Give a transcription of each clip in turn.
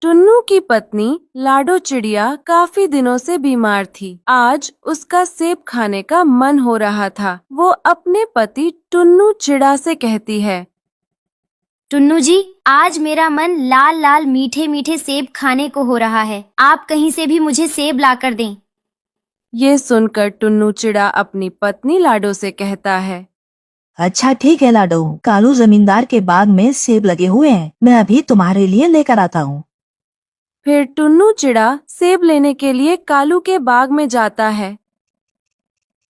टुन्नू की पत्नी लाडो चिड़िया काफी दिनों से बीमार थी। आज उसका सेब खाने का मन हो रहा था। वो अपने पति टुन्नू चिड़ा से कहती है, टुन्नू जी, आज मेरा मन लाल लाल मीठे मीठे सेब खाने को हो रहा है। आप कहीं से भी मुझे सेब ला कर दें। ये सुनकर टुन्नू चिड़ा अपनी पत्नी लाडो से कहता है, अच्छा ठीक है लाडो, कालू जमींदार के बाग में सेब लगे हुए हैं, मैं अभी तुम्हारे लिए लेकर आता हूँ। फिर टुन्नू चिड़ा सेब लेने के लिए कालू के बाग में जाता है।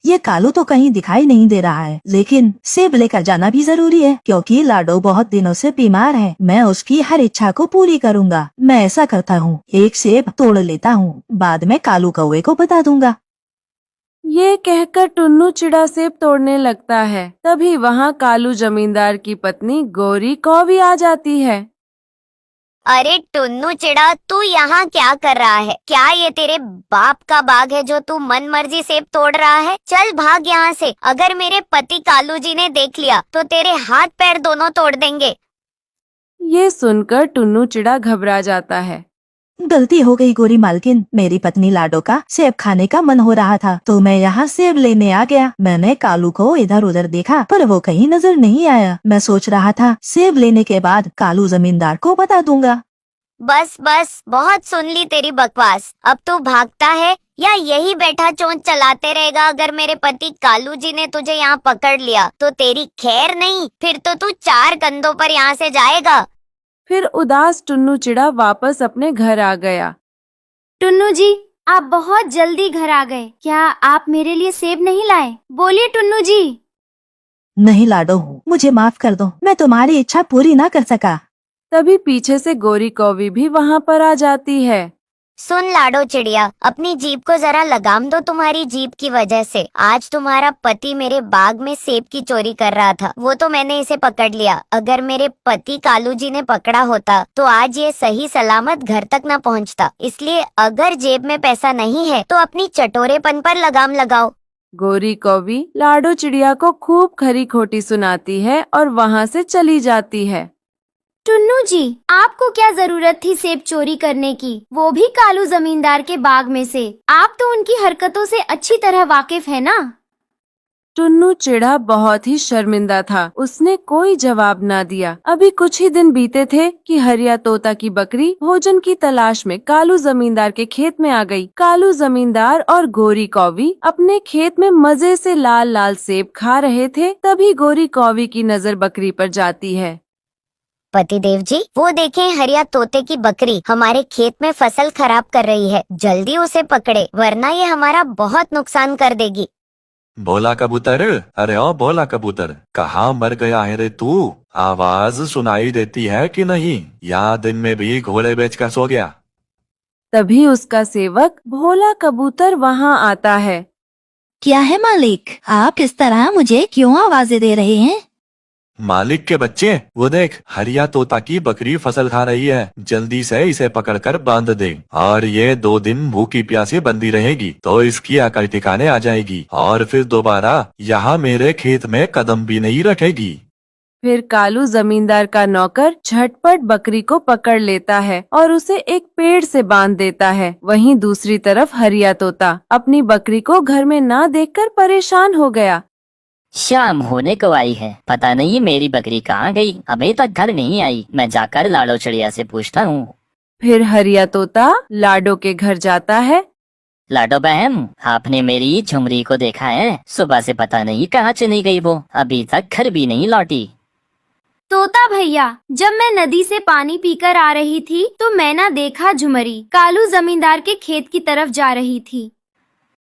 ये कालू तो कहीं दिखाई नहीं दे रहा है, लेकिन सेब लेकर जाना भी जरूरी है क्योंकि लाडो बहुत दिनों से बीमार है। मैं उसकी हर इच्छा को पूरी करूँगा। मैं ऐसा करता हूँ, एक सेब तोड़ लेता हूँ, बाद में कालू कौवे को बता दूंगा। ये कहकर टुन्नू चिड़ा सेब तोड़ने लगता है। तभी वहाँ कालू जमींदार की पत्नी गोरी कौवी आ जाती है। अरे टुन्नू चिड़ा, तू यहाँ क्या कर रहा है? क्या ये तेरे बाप का बाग है जो तू मन मर्जी सेब तोड़ रहा है? चल भाग यहाँ से। अगर मेरे पति कालू जी ने देख लिया तो तेरे हाथ पैर दोनों तोड़ देंगे। ये सुनकर टुन्नू चिड़ा घबरा जाता है। गलती हो गई गोरी मालकिन, मेरी पत्नी लाडो का सेब खाने का मन हो रहा था तो मैं यहाँ सेब लेने आ गया। मैंने कालू को इधर उधर देखा पर वो कहीं नजर नहीं आया। मैं सोच रहा था सेब लेने के बाद कालू जमींदार को बता दूंगा। बस बस, बहुत सुन ली तेरी बकवास। अब तू भागता है या यही बैठा चोंच चलाते रहेगा? अगर मेरे पति कालू जी ने तुझे यहाँ पकड़ लिया तो तेरी खैर नहीं, फिर तो तू 4 कंधों पर यहाँ से जाएगा। फिर उदास टुन्नू चिड़ा वापस अपने घर आ गया। टुन्नू जी, आप बहुत जल्दी घर आ गए। क्या आप मेरे लिए सेब नहीं लाए? बोलिए टुन्नू जी। नहीं लाडो, मुझे माफ कर दो, मैं तुम्हारी इच्छा पूरी ना कर सका। तभी पीछे से गोरी कौवी भी वहाँ पर आ जाती है। सुन लाडो चिड़िया, अपनी जीभ को जरा लगाम दो। तुम्हारी जीभ की वजह से आज तुम्हारा पति मेरे बाग में सेब की चोरी कर रहा था। वो तो मैंने इसे पकड़ लिया। अगर मेरे पति कालू जी ने पकड़ा होता तो आज ये सही सलामत घर तक न पहुंचता। इसलिए अगर जेब में पैसा नहीं है तो अपनी चटोरेपन पर लगाम लगाओ। गोरी कौवी लाडो चिड़िया को खूब खरी खोटी सुनाती है और वहाँ से चली जाती है। टुन्नू जी, आपको क्या जरूरत थी सेब चोरी करने की, वो भी कालू जमींदार के बाग में से? आप तो उनकी हरकतों से अच्छी तरह वाकिफ है ना। टुन्नू चिड़ा बहुत ही शर्मिंदा था। उसने कोई जवाब ना दिया। अभी कुछ ही दिन बीते थे कि हरिया तोता की बकरी भोजन की तलाश में कालू जमींदार के खेत में आ गई। कालू जमींदार और गोरी कौवी अपने खेत में मजे से लाल लाल सेब खा रहे थे। तभी गोरी कौवी की नजर बकरी पर जाती है। पतिदेव जी, वो देखें, हरिया तोते की बकरी हमारे खेत में फसल खराब कर रही है। जल्दी उसे पकड़े वरना ये हमारा बहुत नुकसान कर देगी। भोला कबूतर, अरे ओ भोला कबूतर, कहाँ मर गया है रे तू? आवाज सुनाई देती है कि नहीं? या दिन में भी घोड़े बेच कर सो गया? तभी उसका सेवक भोला कबूतर वहाँ आता है। क्या है मालिक, आप किस तरह मुझे क्यों आवाजें दे रहे हैं? मालिक के बच्चे, वो देख, हरिया तोता की बकरी फसल खा रही है। जल्दी से इसे पकड़कर बांध दे और ये 2 दिन भूखी प्यासी बंदी रहेगी तो इसकी अकल ठिकाने आ जाएगी और फिर दोबारा यहाँ मेरे खेत में कदम भी नहीं रखेगी। फिर कालू जमींदार का नौकर झटपट बकरी को पकड़ लेता है और उसे एक पेड़ से बांध देता है। वहीं दूसरी तरफ हरिया तोता अपनी बकरी को घर में ना देखकर परेशान हो गया। शाम होने को आई है, पता नहीं मेरी बकरी कहाँ गई, अभी तक घर नहीं आई। मैं जाकर लाडो चिड़िया से पूछता हूँ। फिर हरिया तोता लाडो के घर जाता है। लाडो बहन, आपने मेरी झुमरी को देखा है? सुबह से पता नहीं कहाँ चली गई वो, अभी तक घर भी नहीं लौटी। तोता भैया, जब मैं नदी से पानी पीकर आ रही थी तो मैं ना देखा झुमरी कालू जमींदार के खेत की तरफ जा रही थी।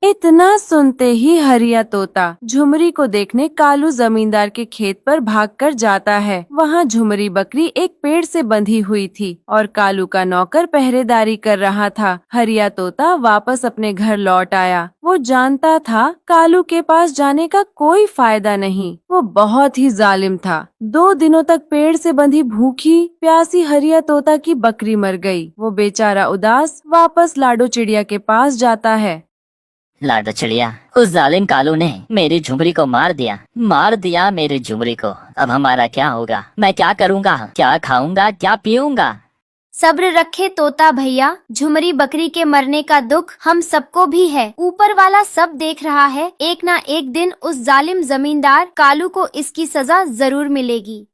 इतना सुनते ही हरिया तोता झुमरी को देखने कालू जमींदार के खेत पर भागकर जाता है। वहाँ झुमरी बकरी एक पेड़ से बंधी हुई थी और कालू का नौकर पहरेदारी कर रहा था। हरिया तोता वापस अपने घर लौट आया। वो जानता था कालू के पास जाने का कोई फायदा नहीं। वो बहुत ही जालिम था। 2 दिनों तक पेड़ से बंधी भूखी प्यासी हरिया तोता की बकरी मर गई। वो बेचारा उदास वापस लाडो चिड़िया के पास जाता है। लाडो चिड़िया, उस जालिम कालू ने मेरी झुमरी को मार दिया मेरी झुमरी को। अब हमारा क्या होगा? मैं क्या करूँगा? क्या खाऊंगा? क्या पीऊंगा? सब्र रखे तोता भैया, झुमरी बकरी के मरने का दुख हम सबको भी है। ऊपर वाला सब देख रहा है। एक ना एक दिन उस जालिम जमींदार कालू को इसकी सजा जरूर मिलेगी।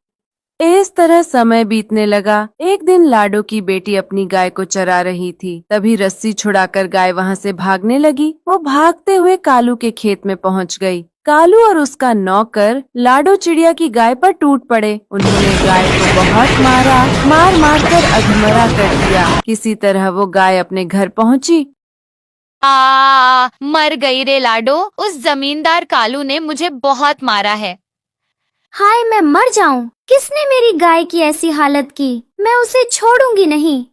इस तरह समय बीतने लगा। एक दिन लाडो की बेटी अपनी गाय को चरा रही थी। तभी रस्सी छुड़ाकर गाय वहाँ से भागने लगी। वो भागते हुए कालू के खेत में पहुँच गई। कालू और उसका नौकर लाडो चिड़िया की गाय पर टूट पड़े। उन्होंने गाय को बहुत मारा, मार कर अधमरा कर दिया। किसी तरह वो गाय अपने घर पहुँची। मर गई रे लाडो, उस जमींदार कालू ने मुझे बहुत मारा है। हाय मैं मर जाऊं। किसने मेरी गाय की ऐसी हालत की? मैं उसे छोड़ूंगी नहीं।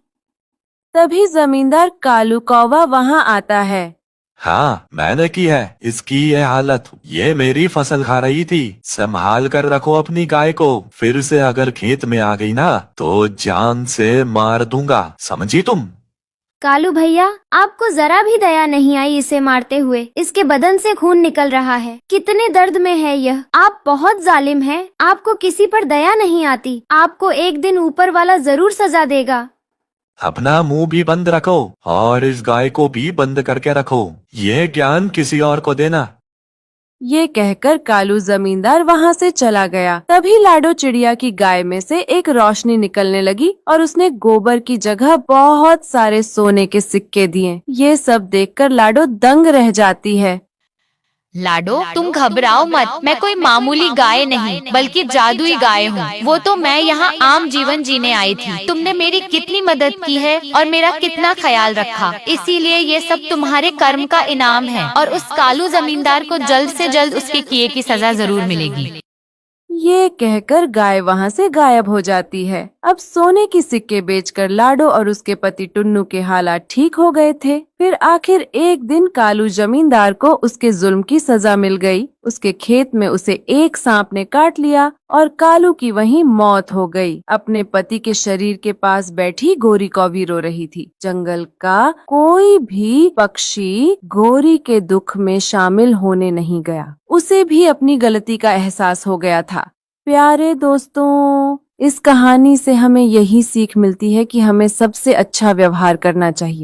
तभी जमींदार कालू कौवा वहाँ आता है। हाँ, मैंने की है इसकी ये हालत। ये मेरी फसल खा रही थी। संभाल कर रखो अपनी गाय को। फिर से अगर खेत में आ गई ना तो जान से मार दूंगा, समझी तुम? कालू भैया, आपको जरा भी दया नहीं आई इसे मारते हुए। इसके बदन से खून निकल रहा है। कितने दर्द में है यह। आप बहुत जालिम हैं। आपको किसी पर दया नहीं आती। आपको एक दिन ऊपर वाला जरूर सजा देगा। अपना मुंह भी बंद रखो और इस गाय को भी बंद करके रखो। ये ज्ञान किसी और को देना। ये कहकर कालू जमींदार वहाँ से चला गया। तभी लाडो चिड़िया की गाय में से एक रोशनी निकलने लगी और उसने गोबर की जगह बहुत सारे सोने के सिक्के दिए। ये सब देखकर लाडो दंग रह जाती है। लाडो, तुम घबराओ मत। मैं कोई मामूली गाय नहीं बल्कि जादुई गाय हूँ। वो तो मैं यहाँ आम जीवन जीने आई थी। तुमने मेरी कितनी मदद की है और मेरा कितना ख्याल रखा, इसीलिए ये सब तुम्हारे कर्म का इनाम है। और उस कालू जमींदार को जल्द से जल्द उसके किए की सजा जरूर मिलेगी। ये कहकर गाय वहाँ से गायब हो जाती है। अब सोने की सिक्के बेचकर लाडो और उसके पति टुन्नू के हालात ठीक हो गए थे। फिर आखिर एक दिन कालू जमींदार को उसके जुल्म की सजा मिल गई। उसके खेत में उसे एक सांप ने काट लिया और कालू की वहीं मौत हो गई। अपने पति के शरीर के पास बैठी गोरी कौवी रो रही थी। जंगल का कोई भी पक्षी गोरी के दुख में शामिल होने नहीं गया। उसे भी अपनी गलती का एहसास हो गया था। प्यारे दोस्तों, इस कहानी से हमें यही सीख मिलती है कि हमें सबसे अच्छा व्यवहार करना चाहिए।